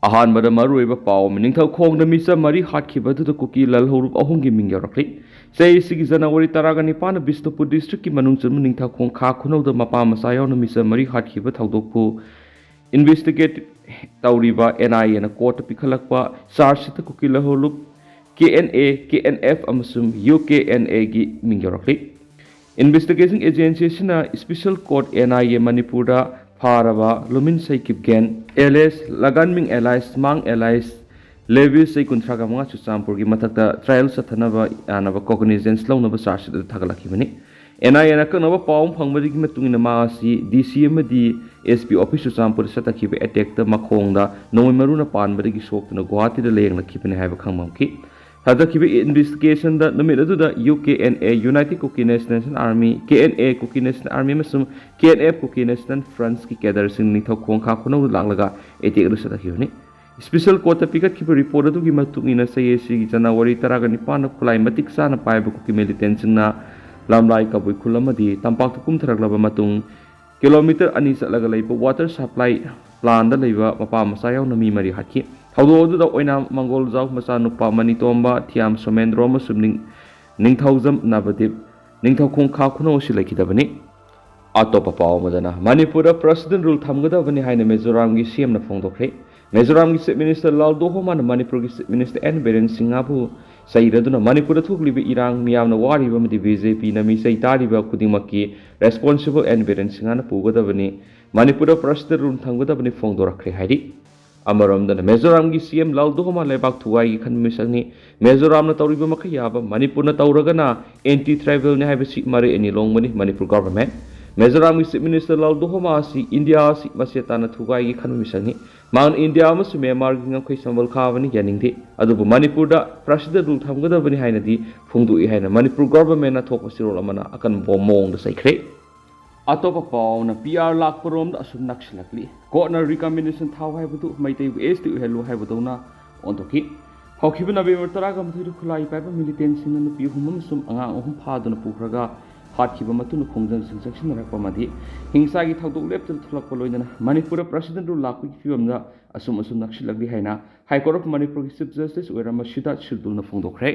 ꯑꯍꯥꯟꯕꯗ ꯃꯔꯨꯑꯣꯏꯕ ꯄꯥꯎ ꯑꯃ ꯅꯤꯡꯊꯧꯈꯣꯡꯗ ꯃꯤꯆꯝ 4 ꯍꯥꯠꯈꯤꯕꯗꯨꯗ ꯀꯨꯀꯤ ꯂꯜꯍꯧꯔꯨꯞ 3ꯒꯤ ꯃꯤꯡ ꯌꯥꯎꯔꯛꯂꯤ꯫ ꯆꯍꯤꯁꯤꯒꯤ ꯖꯅꯋꯥꯔꯤ 19 ꯕꯤꯁꯅꯨꯄꯨꯔ ꯗꯤꯁꯇ꯭ꯔꯤꯛꯀꯤ ꯃꯅꯨꯡ ꯆꯟꯕ ꯅꯤꯡꯊꯧꯈꯣꯡ ꯈꯥ ꯈꯨꯅꯧꯗ ꯃꯄꯥ ꯃꯆꯥ ꯌꯥꯎꯅ ꯃꯤꯆꯝ 4 ꯍꯥꯠꯈꯤꯕ ꯊꯧꯗꯣꯛꯄꯨ इन्वेस्टिगेट तौरीबा एनआईए कोर्ट पिखलक्पा चार्जशीट कुकी लहोलुप केएनए केएनएफ अमसुम यूकेएनए की मिंग यौरक्ली। Investigation agency special court NIA Manipur फारबा लुमिन सैकिप गेन एलएस लगानमिंग एलाइस मांग एलाइस लेविस सै कुंथ्रागा मंगा चुचामपुर की मथक्ता ट्रायल सथनबा यानबा कोग्निजेंस लौनबा चार्जशीट थागलाखिबनी। एनआईए नकनबा पाउ फंगबदगी मतुंगिना मासी डीसी अमदी एसपी ऑफिस चुचामपुर सतखिबा अटैक द मखोंगदा नोय मरुना पानबदगी सोक्तना गुवाहाटी दा लेंगलखिबने हाइबा खंगमखि। थादखिबा इन्वेस्टिगेशन दा नमित अदुदा UKNA united Kuki national army KNA Kuki national army मसुम केएनएफ कुकी नेशनल फ्रंट्स की कैडर सिंह निथौखोंग खा खुनौ लांगलगा अटैक द सतखिबनि। स्पेशल कोर्ट पिकटखिबा रिपोर्ट अदुगी मतुंगिना सयेसी जनवरी 19 खुलाई मतिक चाना पाइबा कुकी मिलिटेंट सिंगना लामलाई कबुई खुलमदी तंपाक कुमथरगलब मतुंग किलोमीटर 2 चलगा लेबा वाटर सप्लाई प्लान दा लेबा मपा मसा यावना मी मरी हाखि। थौदोदुदा ओइना मंगोल जाव मसा नुपा मनितोंबा थियाम सोमेंद्रो मसुम निंगथौजम नबदीप निंगथौखोंग खा खुनो सिलखिदबनि। अतोपा पाव मदना मणिपुर प्रेसिडेंट रूल थमगदबनि हाइना मिजोराम की सीएम न फोंदोखरे। मिजोराम की चीफ मिनिस्टर लालदोहोमान मणिपुर की चीफ मिनिस्टर एन बिरेन सिंहबु सैरदुना मणिपुर थोकलिब इरांग मियामना वारिबमदि बीजेपी न मिसै तारिबा खुदिमक्की रेस्पोंसिबल एन बिरेन सिंहना पुगदबनि मणिपुर प्रेसिडेंट रूल थमगदबनि फोंदोरखरे हाइरि। अमरमदना मिजोराम की सीएम लालदोहोमान लेबाक थुगाई खनमिसंनि मिजोराम न तौरिबा मखै याबा मणिपुर न तौरगना एंटी ट्राइबल ने हाइबसि मारे एनि लोंगमनि मणिपुर गवर्नमेंट। मिजोराम की चीफ मिनिस्टर लालदोहोमा इंडिया मसेताना थुगाई खनमिसंनि मान इंडिया म्यांमार की ngखै संबल खाबनि यानिंगदे अदुबु मणिपुर प्रेसिडेंट रूल थमगदबनि हाइनदि फुंगदुइ हाइना मणिपुर गवर्नमेंट ना थोक सिरोल अमना अकन बोमोंग सैख्रे। अतोपा पाउना पीआर लाकपरोम असुम नक्सिलक्ली कोर्टना रिकमेंडेशन थाव हाइबदु मैतै एस टु हेलो हाइबदौना ओंतोखि। हौखिबा नवेम्बर 13 खुलाई पाइबा मिलिटेंट सिंह नुपि हुम सुम अंगा अहुम फादुना पुखरगा हाटखिबा मतुन खोंजन सिंसक्सिनरकपमदि हिंसा की थौदोक लेप्तल थुलक्पा लोइदना Manipur president rule लाकपि फिवमदा assume नक्सिलक्ली हाइना high court of Manipur की चीफ जस्टिस ओइरामा सिदा शिरदुलना फोंदोखरे।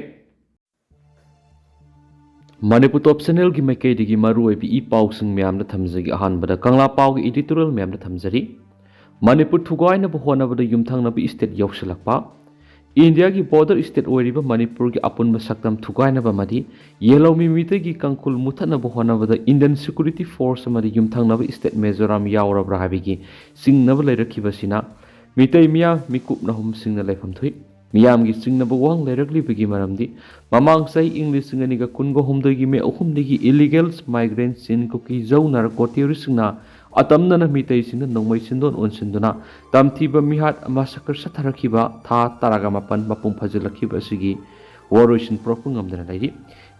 मणिपुर टॉप चैनल की मैकेदिगी मरुओइबि इ पाउसिंग म्यामदा थमजगी अहानबदा कंगला पाउगी एडिटोरियल म्यामदा थमजरी। मणिपुर थुगाइनबा होनबदा युमथांगनबि स्टेट यौसलक्पा इंडिया की बॉर्डर स्टेट ओइरिबा मणिपुर की अपुनबा सक्तम थुगाइनबा मदि येलौमी मितैगी कंकुल मुथनबा होनबदा इंडियन सिक्योरिटी फोर्स मदि युमथांगनबा स्टेट मिजोराम यावरब्रा हाबिगी सिंगनबा लेरखिबसिना मितै मिया मिकुपना हुम सिंगना लेफम थुइ। मियाम की सिंगनबा वांग लेरखलिबगी मरमदि ममांग सै इंग्लिश सिंगनिगा कुनगो हुमदगी मे अहुमदगी इलीगल्स माइग्रेंट सिन कुकी जौ नार्को टेररिस्टना अतमनना मितै सिंग नोंमै सिंदोन ओनसिंदुना तमथिबा मिहात मासकर सथरखिबा था तारागा मपन मपुंग फजिलखिबा सिगी वॉरोइसिन प्रोपुंगमदना लाइरि।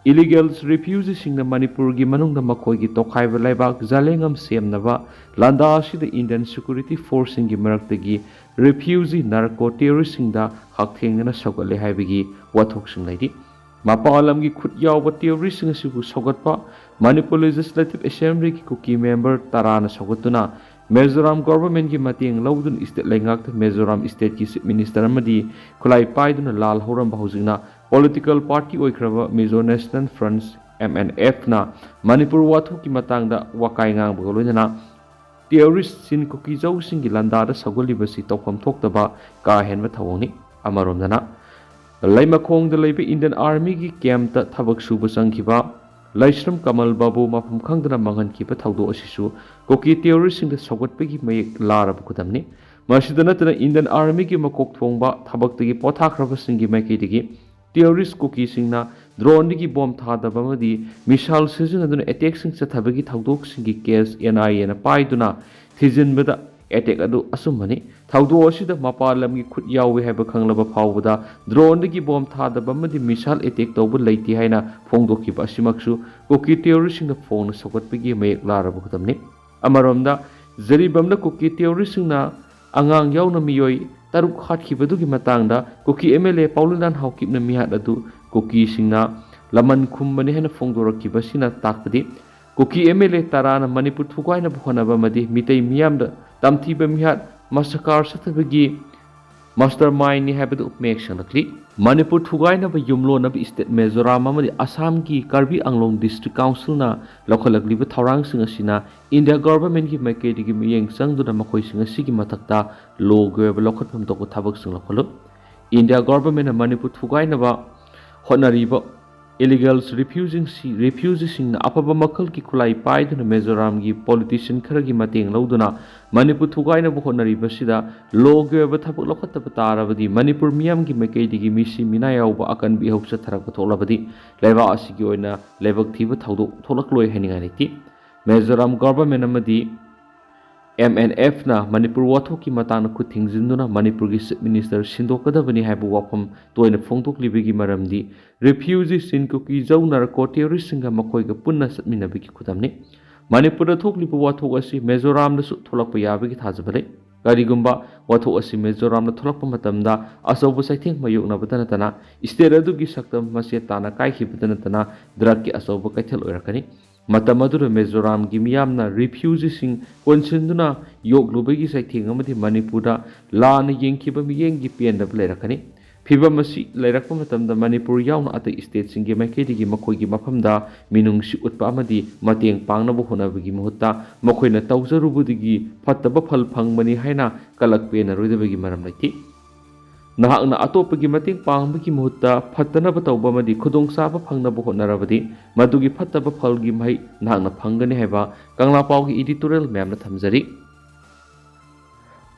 इलीगल्स रिफ्यूजी सिंग मणिपुर की मनुंगदा मखोइगी तोखाइबा लाइबाक जालेंगम सेमनबा लांदा सिदा इंडियन सिक्योरिटी फोर्सिंग की मरक्तगी रिफ्यूजी नार्को टेररिस्टसिंगदा हकथेंगना सौगले हाइबगी वाथोकसिंग लाइरि। मपालम की खुद यावबा टेररिस्टसिंग सिबु सौगतपा मणिपुर लेजिस्लेटिव असेंबली की कुकी मेंबर ताराना सौगतुना मिजोराम गवर्नमेंट की मतेंग लौदुन स्टेट लेंगाक मिजोराम स्टेट की चीफ मिनिस्टर अमदी खुलाई पाइदुना लाल हौरम बहुजिंगना पॉलिटिकल पार्टी ओइख्रबा मिजो नेशनल फ्रंट्स MNF ना मणिपुर वाथोक की मतांगदा वाकाई ngang लोइना टेररिस्ट सिन कुकी जौसिंग की लंदादा सगोलिबसी तौफम थोक्तबा का हेनबा थवोंनि। अमरोमदना लैमखोंग द लेबे इंडियन आर्मी की कैंप ता थबक सुबा संखिबा लैश्रम कमल बाबू मफम खंगदना मंगनखिबा थौदो असिसु कुकी टेररिस्टसिंग द सगोटपगी मयक लारब खुदमनि। मसिदा नतना इंडियन आर्मी की मकोक थोंबा थबक्तगी पोथाख्रबसिंग की मैकेदिगी टेररिस्ट कुकी सिंगना ड्रोन की बॉम्ब थादबमदी मिसाइल सिजनदुना अटैक सिंग चथबगी थौदोक सिंगी केस NIA ना पाइदुना थिजिनबदा अटैक अदु असुमनि। थौदो असिदा मपालम की खुद यावे हाइबा खंगलबा फावबदा ड्रोन की बॉम्ब थादबमदी मिसाइल अटैक तौबा लैति हाइना फोंदोखिबा असिमक्सु कुकी टेररिस्ट सिंग फोन सगोटपगी मयक लारब खुदमनि। अमरोमदा जरीबमदा कुकी टेररिस्ट सिंगना अंगांग यावना मियोय तरुक हाटखिबदुगी मतांगदा कुकी MLA पाउलुलान हाउकिबना मिहात अदु कुकी सिंगना लमन खुमबने हेना फोंदोरखिबसिना ताकपदि कुकी MLA ताराना मणिपुर थुगाइना होनबा मदि मितै मियामदा तमथिबा मिहात मसकार सतबगी mastermind ni haibadu mek sanakli Manipur thugainaba yumlonaba state Mizoram amadi Assam ki Karbi Anglong district council na lokalagliba thorang sing asina India government ki maikei digi miyeng sangduna makoi sing asigi matakta logoeba lokhatpam toko thabak sing lokhalo India government na Manipur thugainaba honariba illegals refugees sing na apaba makal ki kulai paiduna Mizoram gi politician kharagi mateng lauduna Manipur thugainaba honariba sida logoeba thabak lokhataba tarabadi Manipur miyam gi maikei digi misi minayauba akan bi hoksa tharak tholabadi leba asigi oina lebak thiba thaudo tholakloi haninga niti Mizoram government amadi MNF na Manipur wathok ki matana khuthingjinduna Manipur gi chief minister sindokadabani haibu wafam toina phongdoklibigi maramdi refugees sin Kuki jaunar ko terrorist singa makoi ga punna satminabigi khudamni Manipur da thoklibu wathok asi Mizoram da su tholakpa yabigi thajabale garigumba wathok asi Mizoram da tholakpa matamda asobu saithing mayokna badana tana state adu gi saktam mase tana kai khibadana tana drug ki asobu kaithal oirakani Matamadu Mizoram gi miyamna refugees sing konsinduna yoglubagi saithing amadi Manipura lana yengkiba miyengi piendab leirakani phiba masi leirakpa matamda Manipur yauna atai state sing gi maikei digi makoi gi mafamda minung si utpa amadi mateng pangnabu honabagi muhutta makoina tawjarubudigi phattaba phal phangmani haina kalakpena roidabagi maram laiti Nahakna atopagi mateng pangbagi muhutta phattanaba tawbamadi khudong saba phangnaba honarabadi madugi phattaba phalgi mai nahakna phangani haiba kangla pawgi editorial memna thamjari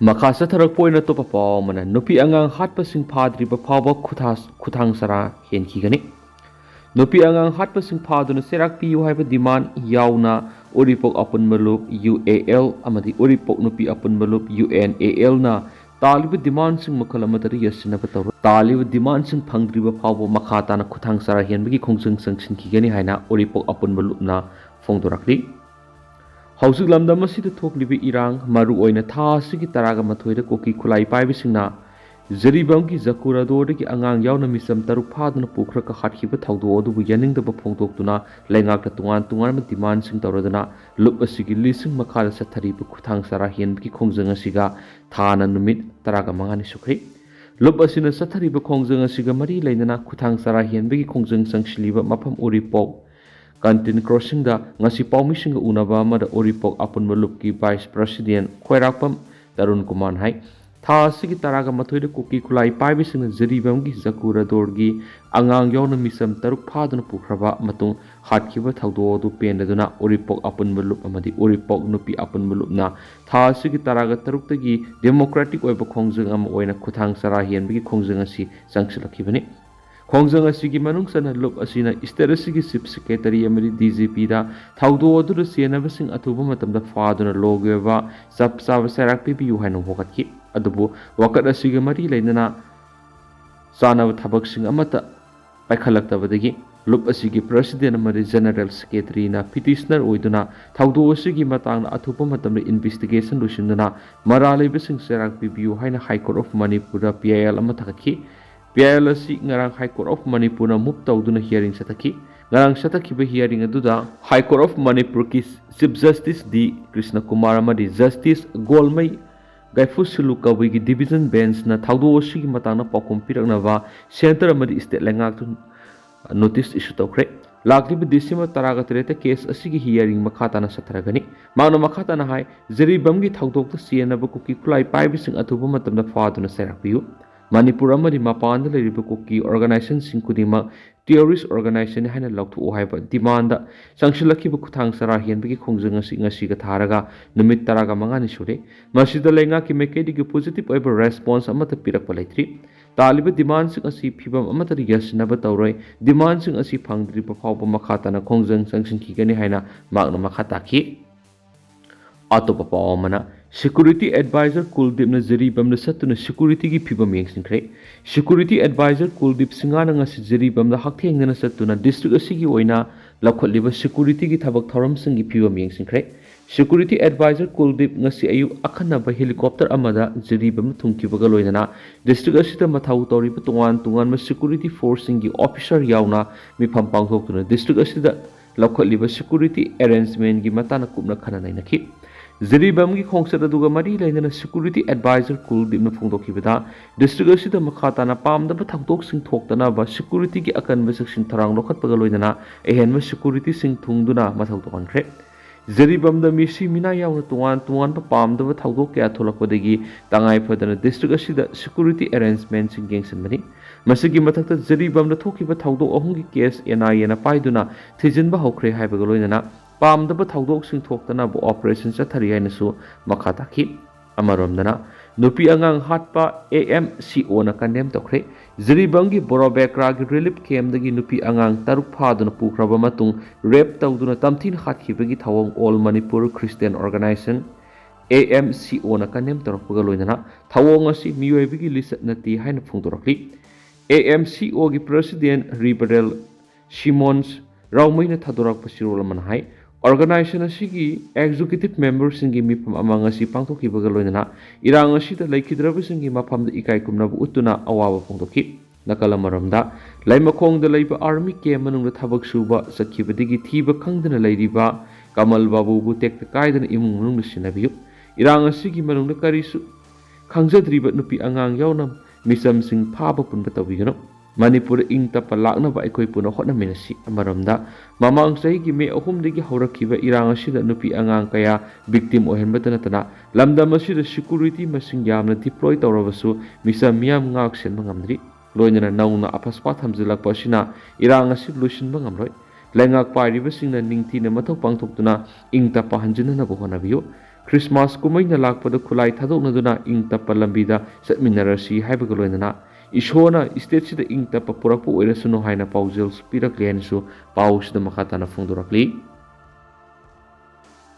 Makasa tharak poina topa paw mana nupi angang hatpa sing phadriba phawba khuthang sara henkigani nupi angang hatpa sing phaduna serak piu haiba demand yauna oripok apun malup UAL amadi oripok nupi apun malup UNAL na Talib demand sing makalamatari yasina batawra Talib demand sing phangdriba phawbo makhata na khuthang sara hianbagi khongjang sangsin kigani haina oripok apun balupna phongdorakli Hausik lamdam asida thoklibi irang maru oina tha asigi taraga mathoida Kuki khulai paibisingna Zaribamgi Zakura dodagi angang yauna misam taruk phaduna pukra ka khatkiba thawdo adubu yaningdaba phongdoktuna laingakta tungan ma demand sing tawraduna lup asigi lising makhala sathariba khuthang sara hianbagi khongjang asiga thana numit taraga mangani sukri lup asina sathariba khongjang asiga mari lainana khuthang sara hianbagi khongjang sangsiliba mafam oripok Kantin crossing da ngasi pawmising unaba amada oripok apun malup ki vice president khoirakpam Tarun Kumar hai Tha asigi taraga mathoida Kuki khulai paibisingna Zaribamgi Zakura dorgi angang yauna misam taruk phaduna pukhraba matung hatkiba thawdo du pendaduna oripok apun malup amadi oripok nupi apun malupna tha asigi taraga taruktagi democratic oiba khongjang ama oina khuthang sara hianbagi khongjang asi sangsilakibani Khongjang asigi manungsana lup asina state asigi chief secretary amadi DGP da thawdo adu senabasing athuba matamda faduna logeba sapsaba sarak pibiu hainu hokatki adubu wakat asiga mari lainana sanaba thabaksing amata paikhalaktabadagi lup asigi president amadi general secretary na petitioner oiduna thawdo asigi matangna athuba matamda investigation lusinduna maralebasing sarak pibiu haina high court of Manipur PIL amathakki PIL asi ngarang High Court of Manipur na move tawduna hearing sataki ngarang satakiba hearing aduda High Court of Manipur ki Chief Justice D Krishna Kumar amadi Justice Golmai Gaifusulu Kawigi Division Bench na thawdo asigi matangna pakum piraknaba center amadi state lengak notice issue tawkre lakliba December taraga tereta case asigi hearing makhatana satharagani magna makhatana hai Zaribamgi thawdokta sienaba Kuki khulai paibising athuba matamda faduna serakpiu Manipur amadi mapanda leriba Kuki organization sing kudima terrorist organization haina lauthu haiba demand sangsilakiba khuthang sara hianbagi khongjang ngasi ga tharaga numit taraga mangani sure masida lenga ki mekedi gi positive oiba response amata pirakpa laitri taliba demand sing asi phibam amata yasnaba tawroi demand sing asi phangdri pa phawba makhatana khongjang sangsin kigani haina magna makhata ki atopa pawmana Security Advisor Kuldip na Zaribam na satuna security gi phibam yengsingkre Security Advisor Kuldip singana ngasi Zaribam na haktheng na satuna district asigi oina lakholiba security gi thabak thoram singi phibam yengsingkre Security Advisor Kuldip ngasi ayu akhanaba helicopter amada Zaribam thungkibaga loinana district asida mathau toriba tungan ma security force singi officer yauna mifam pangthokuna district asida lakholiba security arrangement gi matana kupna khana nainaki ꯖꯔꯤꯕꯝꯒꯤ ꯈꯣꯡꯆꯠ ꯑꯗꯨꯒ ꯃꯔꯤ ꯂꯩꯅꯅ security adviser ꯀꯨꯜꯗꯤꯞꯅ ꯐꯣꯡꯗꯣꯛꯈꯤꯕꯗ district ꯑꯁꯤꯗ ꯃꯈꯥ ꯇꯥꯅ ꯄꯥꯝꯗꯕ ꯊꯧꯗꯣꯛꯁꯤꯡ ꯊꯣꯛꯇꯅꯕ ꯁꯦꯀ꯭ꯌꯨꯔꯤꯇꯤꯒꯤ ꯑꯀꯟꯕ ꯆꯦꯛꯁꯤꯟ ꯊꯧꯔꯥꯡ ꯂꯧꯈꯠꯄꯒ ꯂꯣꯏꯅꯅ ꯑꯍꯦꯟꯕ ꯁꯦꯀ꯭ꯌꯨꯔꯤꯇꯤꯁꯤꯡ ꯊꯨꯡꯗꯨꯅ ꯃꯊꯧ ꯇꯧꯍꯟꯈ꯭ꯔꯦ꯫ ꯖꯔꯤꯕꯝꯗ ꯃꯤꯁꯤ ꯃꯤꯅꯥ ꯌꯥꯎꯅ ꯇꯣꯉꯥꯟ ꯇꯣꯉꯥꯟꯕ ꯄꯥꯝꯗꯕ ꯊꯧꯗꯣꯛ ꯀꯌꯥ ꯊꯣꯛꯂꯛꯄꯗꯒꯤ ꯇꯉꯥꯏ ꯐꯗꯅ ꯗꯤꯁꯇ꯭ꯔꯤꯛ ꯑꯁꯤꯗ ꯁꯦꯀ꯭ꯌꯨꯔꯤꯇꯤ ꯑꯦꯔꯦꯟꯖꯃꯦꯟꯠꯁꯤꯡ ꯌꯦꯡꯁꯤꯟꯕꯅꯤ꯫ ꯃꯁꯤꯒꯤ ꯃꯊꯛꯇ ꯖꯔꯤꯕꯝꯗ ꯊꯣꯛꯈꯤꯕ ꯊꯧꯗꯣꯛ ꯑꯍꯨꯝꯒꯤ ꯀꯦꯁ NIAꯅ ꯄꯥꯏꯗꯨꯅ ꯊꯤꯖꯤꯟꯕ ꯍꯧꯈ꯭ꯔꯦ ꯍꯥꯏꯕꯒ ꯂꯣꯏꯅꯅ ꯄꯥꯝꯗꯕ ꯊꯧꯗꯣꯛꯁꯤꯡ ꯊꯣꯛꯇꯅꯕ ꯑꯣꯄꯔꯦꯁꯟ ꯆꯠꯊꯔꯤ ꯍꯥꯏꯅꯁꯨ ꯃꯈꯥ ꯇꯥꯈꯤ꯫ ꯑꯃꯔꯣꯝꯗꯅ ꯅꯨꯄꯤ ꯑꯉꯥꯡ ꯍꯥꯠꯄ AMCOꯅ ꯀꯟꯗꯦꯝ ꯇꯧꯈ꯭ꯔꯦ꯫ ꯖꯔꯤꯕꯝꯒꯤ ꯕꯣꯔꯣꯕꯦꯀ꯭ꯔꯥꯒꯤ ꯔꯤꯂꯤꯐ ꯀꯦꯝꯞꯗꯒꯤ ꯅꯨꯄꯤ ꯑꯉꯥꯡ 6 ꯐꯥꯗꯨꯅ ꯄꯨꯈ꯭ꯔꯕ ꯃꯇꯨꯡ ꯔꯦꯞ ꯇꯧꯗꯨꯅ ꯇꯝꯊꯤꯅ ꯍꯥꯠꯈꯤꯕꯒꯤ ꯊꯧꯑꯣꯡ all Manipur Christian organisation AMCOꯅ condemn ꯇꯧꯔꯛꯄꯒ ꯂꯣꯏꯅꯅ ꯊꯧꯑꯣꯡ ꯑꯁꯤ ꯃꯤꯑꯣꯏꯕꯒꯤ ꯂꯤꯆꯠ ꯅꯠꯇꯦ ꯍꯥꯏꯅ ꯐꯣꯡꯗꯣꯔꯛꯂꯤ꯫ AMCOꯒꯤ ꯄ꯭ꯔꯦꯁꯤꯗꯦꯟꯠ ꯔꯤꯕꯔꯦꯜ ꯁꯤꯃꯣꯟꯁ ꯔꯥꯎꯃꯩꯅ ꯊꯥꯗꯣꯔꯛꯄ ꯆꯤꯔꯣꯜ ꯑꯃꯅ ꯍꯥꯏ ꯑꯣꯔꯒꯅꯥꯏꯖꯦꯁꯟ ꯑꯁꯤꯒꯤ ꯑꯦꯛꯖꯤꯀ꯭ꯌꯨꯇꯤꯚ ꯃꯦꯝꯕꯔꯁꯤꯡꯒꯤ ꯃꯤꯐꯝ ꯑꯃ ꯉꯁꯤ ꯄꯥꯡꯊꯣꯛꯈꯤꯕꯒ ꯂꯣꯏꯅꯅ ꯏꯔꯥꯡ ꯑꯁꯤꯗ ꯂꯩꯈꯤꯗ꯭ꯔꯕꯁꯤꯡꯒꯤ ꯃꯐꯝꯗ ꯏꯀꯥꯏ ꯈꯨꯝꯅꯕ ꯎꯠꯇꯨꯅ ꯑꯋꯥꯕ ꯐꯣꯡꯗꯣꯛꯈꯤ꯫ ꯅꯥꯀꯜ ꯑꯃꯔꯣꯝꯗ ꯂꯩꯃꯈꯣꯡꯗ ꯂꯩꯕ ꯑꯥꯔꯃꯤ ꯀꯦꯝꯞ ꯃꯅꯨꯡꯗ ꯊꯕꯛ ꯁꯨꯕ ꯆꯠꯈꯤꯕꯗꯒꯤ ꯊꯤꯕ ꯈꯪꯗꯅ ꯂꯩꯔꯤꯕ ꯀꯃꯜ ꯕꯥꯕꯨꯕꯨ ꯇꯦꯛꯇ ꯀꯥꯏꯗꯅ ꯏꯃꯨꯡ ꯃꯅꯨꯡꯗ ꯁꯤꯟꯅꯕꯤꯌꯨ꯫ ꯏꯔꯥꯡ ꯑꯁꯤꯒꯤ ꯃꯅꯨꯡꯗ ꯀꯔꯤꯁꯨ ꯈꯪꯖꯗ꯭ꯔꯤꯕ ꯅꯨꯄꯤ ꯑꯉꯥꯡ ꯌꯥꯎꯅ ꯃꯤꯆꯝꯁꯤꯡ ꯐꯥꯕ ꯄꯨꯟꯕ ꯇꯧꯕꯤꯒꯅꯨ꯫ ꯃꯅꯤꯄꯨꯔ ꯏꯪ ꯇꯞꯄ ꯂꯥꯛꯅꯕ ꯑꯩꯈꯣꯏ ꯄꯨꯟꯅ ꯍꯣꯠꯅꯃꯤꯟꯅꯁꯤ꯫ ꯑꯃꯔꯣꯝꯗ ꯃꯃꯥꯡ ꯆꯍꯤꯒꯤ ꯃꯦ 3ꯗꯒꯤ ꯍꯧꯔꯛꯈꯤꯕ ꯏꯔꯥꯡ ꯑꯁꯤꯗ ꯅꯨꯄꯤ ꯑꯉꯥꯡ ꯀꯌꯥ ꯚꯤꯛꯇꯤꯝ ꯑꯣꯏꯍꯟꯕꯇ ꯅꯠꯇꯅ ꯂꯝꯗꯝ ꯑꯁꯤꯗ ꯁꯦꯀ꯭ꯌꯨꯔꯤꯇꯤ ꯃꯁꯤꯡ ꯌꯥꯝꯅ ꯗꯤꯄ꯭ꯂꯣꯏ ꯇꯧꯔꯕꯁꯨ ꯃꯤꯆꯝ ꯃꯤꯌꯥꯝ ꯉꯥꯛ ꯁꯦꯟꯕ ꯉꯝꯗ꯭ꯔꯤ꯫ ꯂꯣꯏꯅꯅ ꯅꯧꯅ ꯑꯄꯁꯄꯥ ꯊꯝꯖꯤꯜꯂꯛꯄ ꯑꯁꯤꯅ ꯏꯔꯥꯡ ꯑꯁꯤ ꯂꯣꯏꯁꯤꯟꯕ ꯉꯝꯂꯣꯏ꯫ ꯂꯩꯉꯥꯛ ꯄꯥꯏꯔꯤꯕꯁꯤꯡꯅ ꯅꯤꯡꯊꯤꯅ ꯃꯊꯧ ꯄꯥꯡꯊꯣꯛꯇꯨꯅ ꯏꯪ ꯇꯞꯄ ꯍꯟꯖꯤꯟꯅꯅꯕ ꯍꯣꯠꯅꯕꯤꯌꯨ꯫ ꯈ꯭ꯔꯤꯁꯃꯥꯁ ꯀꯨꯝꯃꯩꯅ ꯂꯥꯛꯄꯗ ꯈꯨꯠꯂꯥꯏ ꯊꯥꯗꯣꯛꯅꯗꯨꯅ ꯏꯪ ꯇꯞꯄ ꯂꯝꯕꯤꯗ ꯆꯠꯃꯤꯟꯅꯔꯁꯤ ꯍꯥꯏꯕꯒ ꯂꯣꯏꯅꯅ ꯏꯁꯣꯔꯅ ꯁ꯭ꯇꯦꯠꯁꯤꯗ ꯏꯪ ꯇꯞꯄ ꯄꯨꯔꯛꯄ ꯑꯣꯏꯔꯁꯅꯨ ꯍꯥꯏꯅ ꯄꯥꯎꯖꯦꯜꯁꯨ ꯄꯤꯔꯛꯂꯤ ꯍꯥꯏꯅꯁꯨ ꯄꯥꯎꯁꯤꯗ ꯃꯈꯥ ꯇꯥꯅ ꯐꯣꯡꯗꯣꯔꯛꯂꯤ꯫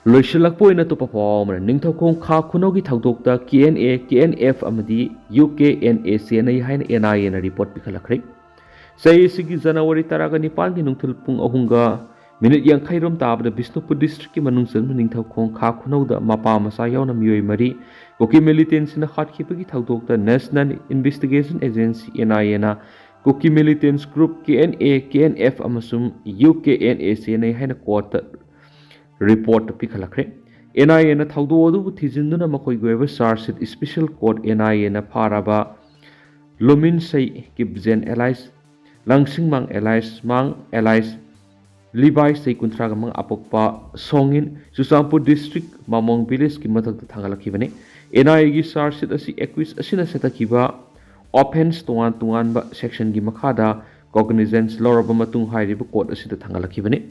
ꯂꯣꯏꯁꯤꯜꯂꯛꯄ ꯑꯣꯏꯅ ꯑꯇꯣꯞꯄ ꯄꯥꯎ ꯑꯃꯅ ꯅꯤꯡꯊꯧꯈꯣꯡ ꯈꯥ ꯈꯨꯅꯧꯒꯤ ꯊꯧꯗꯣꯛꯇ KNA, KNF ꯑꯃꯗꯤ UKNA ꯆꯦꯟꯅꯩ ꯍꯥꯏꯅ NIAꯅ ꯔꯤꯄꯣꯔꯠ ꯄꯤꯈꯠꯂꯛꯈ꯭ꯔꯦ꯫ ꯆꯍꯤ ꯑꯁꯤꯒꯤ ꯖꯅꯋꯥꯔꯤ 19ꯒꯤ ꯅꯨꯡꯊꯤꯜ ꯄꯨꯡ 3:50 ꯇꯥꯕꯗ ꯕꯤꯁꯅꯨꯄꯨꯔ ꯗꯤꯁꯇ꯭ꯔꯤꯛꯀꯤ ꯃꯅꯨꯡ ꯆꯟꯕ ꯅꯤꯡꯊꯧꯈꯣꯡ ꯈꯥ ꯈꯨꯅꯧꯗ ꯃꯄꯥ ꯃꯆꯥ ꯌꯥꯎꯅ ꯃꯤꯑꯣꯏ 3 ꯀꯨꯀꯤ ꯃꯤꯂꯤꯇꯦꯟꯠꯁꯤꯡꯅ ꯍꯥꯠꯈꯤꯕꯒꯤ ꯊꯧꯗꯣꯛꯇ ꯅꯦꯁꯅꯦꯜ ꯏꯟꯚꯦꯁꯇꯤꯒꯦꯁꯟ ꯑꯦꯖꯦꯟꯁꯤ NIAꯅ Kuki militant group KNA, KNF ꯑꯃꯁꯨꯡ UKNA ꯆꯦꯟꯅꯩ ꯍꯥꯏꯅ ꯀꯣꯔꯠꯇ ꯔꯤꯄꯣꯔꯠ ꯄꯤꯈꯠꯂꯛꯈ꯭ꯔꯦ꯫ NIAꯅ ꯊꯧꯗꯣꯛ ꯑꯗꯨꯕꯨ ꯊꯤꯖꯤꯟꯗꯨꯅ ꯃꯈꯣꯏꯒꯤ ꯑꯣꯏꯕ ꯆꯥꯔꯖ ꯁꯤꯠ ꯁ꯭ꯄꯦꯁꯤꯑꯦꯜ ꯀꯣꯔꯠ NIAꯅ ꯐꯥꯔꯕ ꯂꯨꯃꯤꯟꯁꯩ ꯀꯤꯞꯖꯦꯟ ꯑꯦꯂꯥꯏꯁ, ꯂꯪꯁꯤꯡꯃꯥꯡ ꯑꯦꯂꯥꯏꯁ, ꯃꯥꯡ ꯑꯦꯂꯥꯏꯁ, ꯂꯤꯕꯥꯏ ꯆꯍꯤ 35 ꯑꯄꯣꯛꯄ ꯁꯣꯡꯏꯟ ꯆꯨꯔꯆꯥꯟꯄꯨꯔ ꯗꯤꯁꯇ꯭ꯔꯤꯛ ꯃꯃꯣꯡ ꯚꯤꯂꯦꯖꯀꯤ ꯃꯊꯛꯇ ꯊꯥꯡꯒꯠꯂꯛꯈꯤꯕꯅꯤ꯫ NIAꯒꯤ ꯆꯥꯔꯖ ꯁꯤꯠ ꯑꯁꯤ ꯑꯦꯀ꯭ꯌꯨꯖ ꯑꯁꯤꯅ ꯆꯠꯊꯈꯤꯕ ꯑꯣꯐꯦꯟꯁ ꯇꯣꯉꯥꯟ ꯇꯣꯉꯥꯟꯕ ꯁꯦꯛꯁꯟꯒꯤ ꯃꯈꯥꯗ ꯀꯣꯒꯅꯤꯖꯦꯟꯁ ꯂꯧꯔꯕ ꯃꯇꯨꯡ ꯍꯥꯏꯔꯤꯕ ꯀꯣꯔꯠ ꯑꯁꯤꯗ ꯊꯥꯡꯒꯠꯂꯛꯈꯤꯕꯅꯤ꯫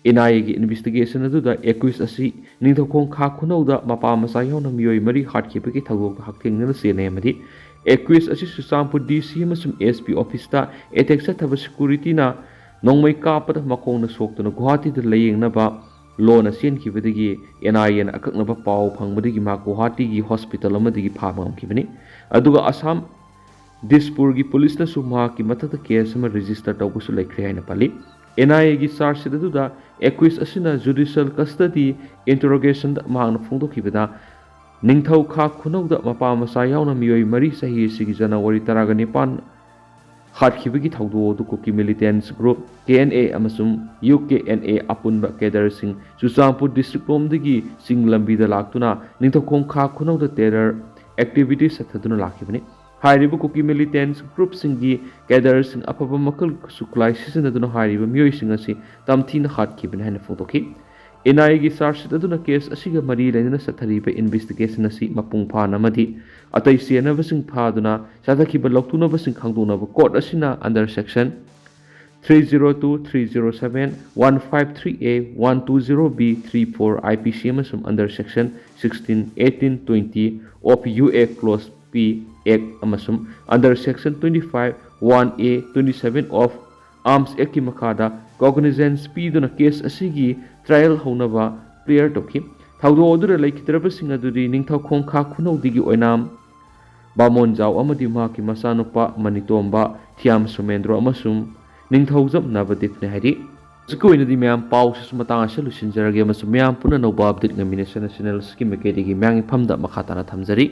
NIAꯒꯤ ꯏꯟꯚꯦꯁꯇꯤꯒꯦꯁꯟ ꯑꯗꯨꯗ ꯑꯦꯀ꯭ꯌꯨꯖ ꯑꯁꯤ ꯅꯤꯡꯊꯧꯈꯣꯡ ꯈꯥ ꯈꯨꯅꯧꯗ ꯃꯄꯥ ꯃꯆꯥ ꯌꯥꯎꯅ ꯃꯤꯑꯣꯏ 3 ꯍꯥꯠꯈꯤꯕꯒꯤ ꯊꯧꯗꯣꯛꯇ ꯍꯛꯊꯦꯡꯅꯅ ꯆꯦꯟꯅꯩ ꯑꯃꯗꯤ ꯑꯦꯀ꯭ꯌꯨꯖ ꯑꯁꯤ ꯆꯨꯔꯆꯥꯟꯄꯨꯔ DC ꯑꯃꯁꯨꯡ SP ꯑꯣꯐꯤꯁꯇ ꯑꯦꯇꯦꯛ ꯆꯠꯊꯕ ꯁꯦꯀ꯭ꯌꯨꯔꯤꯇꯤꯅ ꯅꯣꯡꯃꯩ ꯀꯥꯞꯄꯗ ꯃꯈꯣꯡꯅ ꯁꯣꯛꯇꯨꯅ ꯒꯨꯋꯥꯍꯥꯇꯤꯗ ꯂꯥꯌꯦꯡꯅꯕ ꯂꯣꯅ ꯆꯦꯟꯈꯤꯕꯗꯒꯤ NIAꯅ ꯑꯀꯛꯅꯕ ꯄꯥꯎ ꯐꯪꯕꯗꯒꯤ ꯃꯍꯥꯛ ꯒꯨꯋꯥꯍꯥꯇꯤꯒꯤ ꯍꯣꯁꯄꯤꯇꯥꯜ ꯑꯃꯗꯒꯤ ꯐꯥꯕ ꯉꯝꯈꯤꯕꯅꯤ꯫ ꯑꯗꯨꯒ ꯑꯁꯥꯝ ꯗꯤꯁꯄꯨꯔꯒꯤ ꯄꯨꯂꯤꯁꯅꯁꯨ ꯃꯍꯥꯛꯀꯤ ꯃꯊꯛꯇ ꯀꯦꯁ ꯑꯃ ꯔꯦꯖꯤꯁꯇꯔ ꯇꯧꯕꯁꯨ ꯂꯩꯈ꯭ꯔꯦ ꯍꯥꯏꯅ ꯄꯜꯂꯤ꯫ NIAꯒꯤ ꯆꯥꯔꯖ ꯁꯤꯠ ꯑꯗꯨꯗ ꯑꯦꯀ꯭ꯌꯨꯖ ꯑꯁꯤꯅ ꯖꯨꯗꯤꯁꯤꯌꯦꯜ ꯀꯁꯇꯗꯤ ꯏꯟꯇꯔꯣꯒꯦꯁꯟꯗ ꯃꯍꯥꯛꯅ ꯐꯣꯡꯗꯣꯛꯈꯤꯕꯗ ꯅꯤꯡꯊꯧ ꯈꯥ ꯈꯨꯅꯧꯗ ꯃꯄꯥ ꯃꯆꯥ ꯌꯥꯎꯅ ꯃꯤꯑꯣꯏ 3 ꯆꯍꯤ ꯑꯁꯤꯒꯤ ꯖꯅꯋꯥꯔꯤ 19 ꯍꯥꯠꯈꯤꯕꯒꯤ ꯊꯧꯗꯣꯛ ꯑꯗꯨ ꯀꯨꯀꯤ militant ꯒ꯭ꯔꯨꯞ KNA ꯑꯃꯁꯨꯡ UKNA ꯑꯄꯨꯟꯕ ꯀꯦꯗꯔꯁꯤꯡ ꯆꯨꯔꯆꯥꯟꯄꯨꯔ ꯗꯤꯁꯇ꯭ꯔꯤꯛ ꯂꯣꯝꯗꯒꯤ ꯆꯤꯡ ꯂꯝꯕꯤꯗ ꯂꯥꯛꯇꯨꯅ ꯅꯤꯡꯊꯧꯈꯣꯡ ꯈꯥ ꯈꯨꯅꯧꯗ ꯇꯦꯔꯔ ꯑꯦꯛꯇꯤꯚꯤꯇꯤꯁ ꯆꯠꯊꯗꯨꯅ ꯂꯥꯛꯈꯤꯕꯅꯤ꯫ ꯍꯥꯏꯔꯤꯕ ꯀꯨꯀꯤ militant ꯒ꯭ꯔꯨꯞꯁꯤꯡꯒꯤ ꯀꯦꯗꯔꯁꯤꯡ ꯑꯐꯕ ꯃꯈꯜ ꯈꯨꯠꯂꯥꯏ ꯁꯤꯖꯤꯟꯅꯗꯨꯅ ꯍꯥꯏꯔꯤꯕ ꯃꯤꯑꯣꯏꯁꯤꯡ ꯑꯁꯤ ꯇꯝꯊꯤꯅ ꯍꯥꯠꯈꯤꯕꯅꯤ ꯍꯥꯏꯅ ꯐꯣꯡꯗꯣꯛꯈꯤ꯫ NIAꯒꯤ ꯆꯥꯔꯖ ꯁꯤꯠ ꯑꯗꯨꯅ ꯀꯦꯁ ꯑꯁꯤꯒ ꯃꯔꯤ ꯂꯩꯅꯅ ꯆꯠꯊꯔꯤꯕ ꯏꯟꯚꯦꯁꯇꯤꯒꯦꯁꯟ ꯑꯁꯤ ꯃꯄꯨꯡ ꯐꯥꯅ ꯑꯃꯗꯤ ꯑꯇꯩ ꯆꯦꯟꯅꯕꯁꯤꯡ ꯐꯥꯗꯨꯅ ꯆꯠꯊꯈꯤꯕ ꯂꯧꯊꯨꯅꯕꯁꯤꯡ ꯈꯪꯗꯣꯛꯅꯕ ꯀꯣꯔꯠ ꯑꯁꯤꯅ under section 302, 307, 153A, 120B, 34 IPC ꯑꯃꯁꯨꯡ under section 16, 18, 20 of UA Clause P Act ꯑꯃꯁꯨꯡ under section 25, 1A, 27 of Arms Actꯀꯤ ꯃꯈꯥꯗ ꯀꯣꯒꯅꯤꯖꯦꯟꯁ ꯄꯤꯗꯨꯅ ꯀꯦꯁ ꯑꯁꯤꯒꯤ ꯇ꯭ꯔꯥꯏꯌꯦꯜ ꯍꯧꯅꯕ ꯀ꯭ꯂꯤꯌꯔ ꯇꯧꯈꯤ꯫ ꯊꯧꯗꯣꯛ ꯑꯗꯨꯗ ꯂꯩꯈꯤꯗ꯭ꯔꯕꯁꯤꯡ ꯑꯗꯨꯗꯤ ꯅꯤꯡꯊꯧꯈꯣꯡ ꯈꯥ ꯈꯨꯅꯧꯗꯒꯤ ꯑꯣꯏꯅꯥꯝ ꯕꯥꯃꯣꯟꯖꯥꯎ ꯑꯃꯗꯤ ꯃꯍꯥꯛꯀꯤ ꯃꯆꯥꯅꯨꯄꯥ ꯃꯅꯤꯇꯣꯝꯕ ꯊꯤꯌꯥꯝ ꯁꯣꯃꯦꯟꯗ꯭ꯔꯣ ꯑꯃꯁꯨꯡ ꯅꯤꯡꯊꯧꯖꯝ ꯅꯕꯗꯤꯞꯅꯤ ꯍꯥꯏꯔꯤ꯫ ꯍꯧꯖꯤꯛꯀꯤ ꯑꯣꯏꯅꯗꯤ ꯃꯌꯥꯝ ꯄꯥꯎꯁꯤꯁꯨ ꯃꯇꯥꯡ ꯑꯁꯤꯗ ꯂꯣꯏꯁꯤꯟꯖꯔꯒꯦ ꯑꯃꯁꯨꯡ ꯃꯌꯥꯝ ꯄꯨꯟꯅ ꯅꯧꯕ ꯑꯞꯗꯦꯠ ꯉꯝꯃꯤꯟꯅꯁꯤ ꯅꯦꯁꯅꯦꯜ ꯁ꯭ꯀꯤꯝ ꯃꯥꯏꯀꯩꯗꯒꯤ ꯃꯌꯥꯝꯒꯤ ꯐꯝꯗ ꯃꯈꯥ ꯇꯥꯅ ꯊꯝꯖꯔꯤ꯫